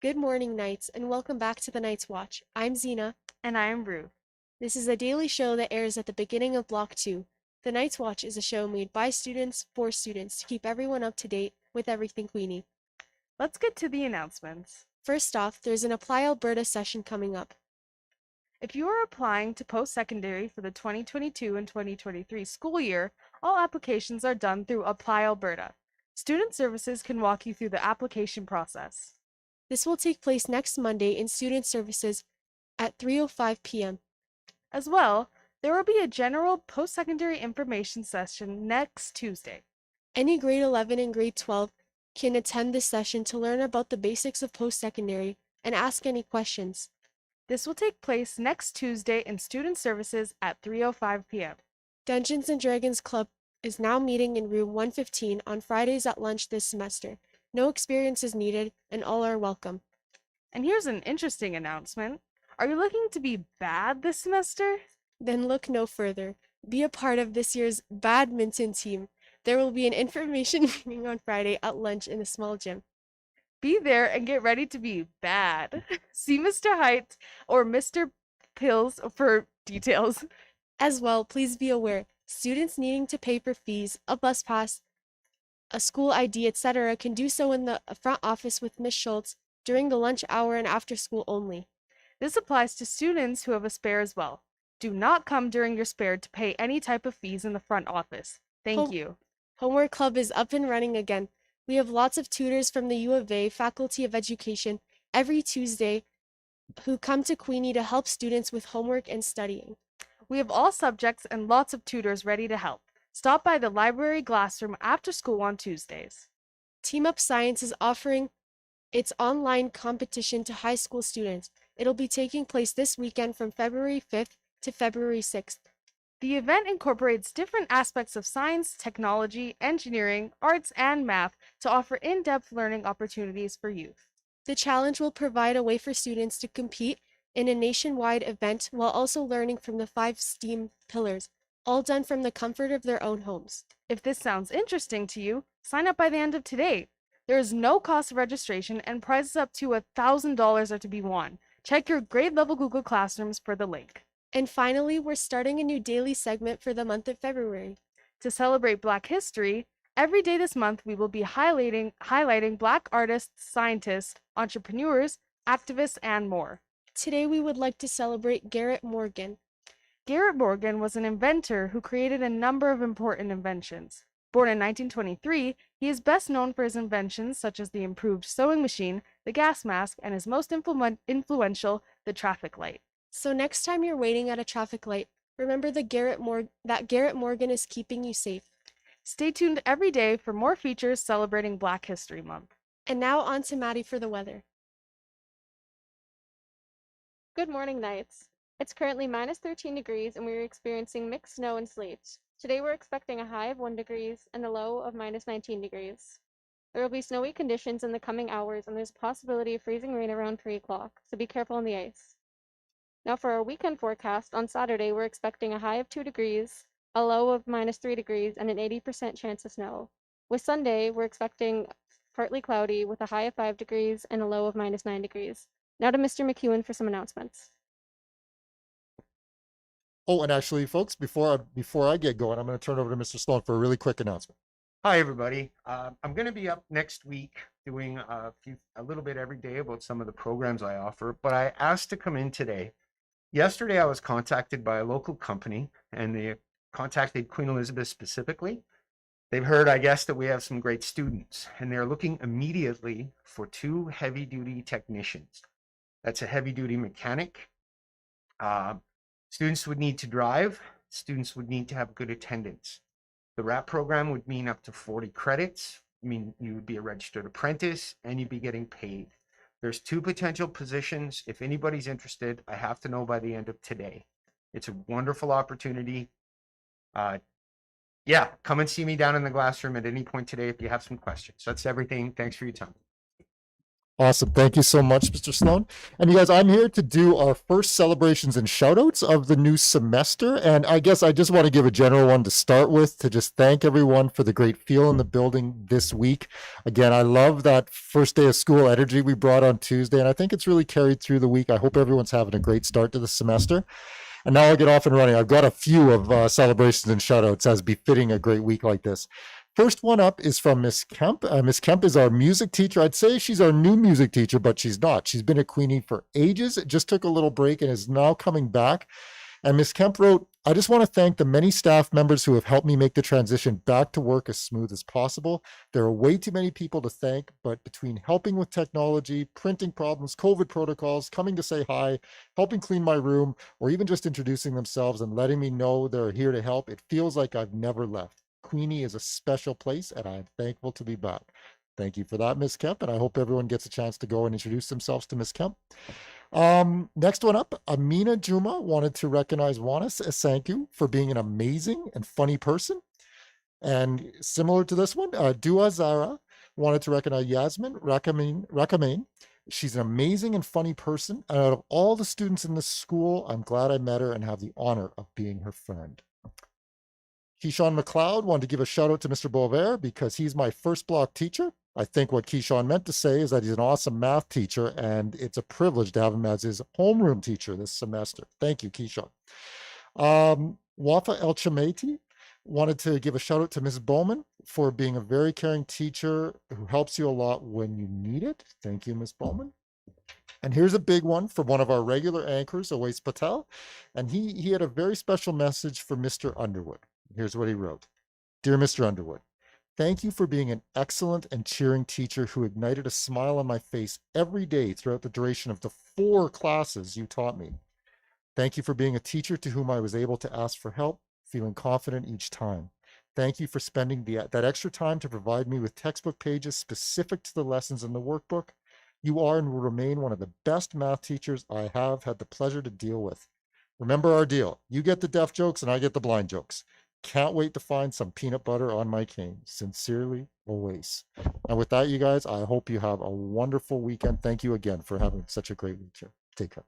Good morning, Knights, and welcome back to the Night's Watch. I'm Zena. And I am Ruth. This is a daily show that airs at the beginning of Block 2. The Night's Watch is a show made by students for students to keep everyone up to date with everything Queenie. Let's get to the announcements. First off, there's an Apply Alberta session coming up. If you are applying to post-secondary for the 2022 and 2023 school year, all applications are done through Apply Alberta. Student Services can walk you through the application process. This will take place next Monday in Student Services at 3:05 p.m. As well, there will be a general post-secondary information session next Tuesday. Any grade 11 and grade 12 can attend this session to learn about the basics of post-secondary and ask any questions. This will take place next Tuesday in Student Services at 3:05 p.m. Dungeons and Dragons Club is now meeting in room 115 on Fridays at lunch this semester. No experience is needed, and all are welcome. And here's an interesting announcement. Are you looking to be bad this semester? Then look no further. Be a part of this year's badminton team. There will be an information meeting on Friday at lunch in a small gym. Be there and get ready to be bad. See Mr. Height or Mr. Pills for details. As well, please be aware, students needing to pay for fees, a bus pass, a school ID, etc. can do so in the front office with Miss Schultz during the lunch hour and after school only. This applies to students who have a spare as well. Do not come during your spare to pay any type of fees in the front office. Thank you. Homework Club is up and running again. We have lots of tutors from the U of A Faculty of Education every Tuesday who come to Queenie to help students with homework and studying. We have all subjects and lots of tutors ready to help. Stop by the library classroom after school on Tuesdays. Team Up Science is offering its online competition to high school students. It'll be taking place this weekend from February 5th to February 6th. The event incorporates different aspects of science, technology, engineering, arts, and math to offer in-depth learning opportunities for youth. The challenge will provide a way for students to compete in a nationwide event while also learning from the 5 STEAM pillars, all done from the comfort of their own homes. If this sounds interesting to you, sign up by the end of today. There is no cost of registration and prizes up to $1,000 are to be won. Check your grade level Google Classrooms for the link. And finally, we're starting a new daily segment for the month of February. To celebrate Black History, every day this month we will be highlighting Black artists, scientists, entrepreneurs, activists, and more. Today we would like to celebrate Garrett Morgan. Garrett Morgan was an inventor who created a number of important inventions. Born in 1923, he is best known for his inventions such as the improved sewing machine, the gas mask, and his most influential, the traffic light. So next time you're waiting at a traffic light, remember that Garrett Morgan is keeping you safe. Stay tuned every day for more features celebrating Black History Month. And now on to Maddie for the weather. Good morning, Knights. It's currently minus 13 degrees and we're experiencing mixed snow and sleet. Today we're expecting a high of 1 degrees and a low of minus 19 degrees. There will be snowy conditions in the coming hours and there's a possibility of freezing rain around 3 o'clock, so be careful on the ice. Now for our weekend forecast, on Saturday we're expecting a high of 2 degrees, a low of minus 3 degrees, and an 80% chance of snow. With Sunday, we're expecting partly cloudy with a high of 5 degrees and a low of minus 9 degrees. Now to Mr. McEwen for some announcements. Oh, and actually, folks, before I get going, I'm going to turn over to Mr. Stone for a really quick announcement. Hi, everybody. I'm going to be up next week doing a little bit every day about some of the programs I offer, but I asked to come in today. Yesterday, I was contacted by a local company, and they contacted Queen Elizabeth specifically. They've heard, I guess, that we have some great students, and they're looking immediately for 2 heavy-duty technicians. That's a heavy-duty mechanic. Students would need to drive. Students would need to have good attendance. The RAP program would mean up to 40 credits. I mean, you would be a registered apprentice, and you'd be getting paid. There's 2 potential positions. If anybody's interested, I have to know by the end of today. It's a wonderful opportunity. Yeah, come and see me down in the glass room at any point today if you have some questions. That's everything. Thanks for your time. Awesome. Thank you so much, Mr. Sloan. And you guys, I'm here to do our first celebrations and shout outs of the new semester. And I guess I just want to give a general one to start with to just thank everyone for the great feel in the building this week. Again, I love that first day of school energy we brought on Tuesday, and I think it's really carried through the week. I hope everyone's having a great start to the semester. And now I'll get off and running. I've got a few of celebrations and shout outs as befitting a great week like this. First one up is from Miss Kemp. Miss Kemp is our music teacher. I'd say she's our new music teacher, but she's not. She's been at Queenie for ages, just took a little break and is now coming back. And Miss Kemp wrote, I just want to thank the many staff members who have helped me make the transition back to work as smooth as possible. There are way too many people to thank, but between helping with technology, printing problems, COVID protocols, coming to say hi, helping clean my room, or even just introducing themselves and letting me know they're here to help, it feels like I've never left. Queenie is a special place, and I'm thankful to be back. Thank you for that, Miss Kemp, and I hope everyone gets a chance to go and introduce themselves to Miss Kemp. Next one up, Amina Juma wanted to recognize Wanis Asanku for being an amazing and funny person. And similar to this one, Dua Zara wanted to recognize Yasmin Rakamain. She's an amazing and funny person. And out of all the students in this school, I'm glad I met her and have the honor of being her friend. Keyshawn McLeod wanted to give a shout out to Mr. Boisvert because he's my first block teacher. I think what Keyshawn meant to say is that he's an awesome math teacher, and it's a privilege to have him as his homeroom teacher this semester. Thank you, Keyshawn. Wafa El Chameti wanted to give a shout out to Mrs. Bowman for being a very caring teacher who helps you a lot when you need it. Thank you, Ms. Bowman. And here's a big one from one of our regular anchors, Awais Patel. And he had a very special message for Mr. Underwood. Here's what he wrote. Dear Mr. Underwood, thank you for being an excellent and cheering teacher who ignited a smile on my face every day throughout the duration of the 4 classes you taught me. Thank you for being a teacher to whom I was able to ask for help, feeling confident each time. Thank you for spending that extra time to provide me with textbook pages specific to the lessons in the workbook. You are and will remain one of the best math teachers I have had the pleasure to deal with. Remember our deal. You get the deaf jokes and I get the blind jokes. Can't wait to find some peanut butter on my cane. Sincerely, Awais. And with that, you guys, I hope you have a wonderful weekend. Thank you again for having such a great week here. Take care.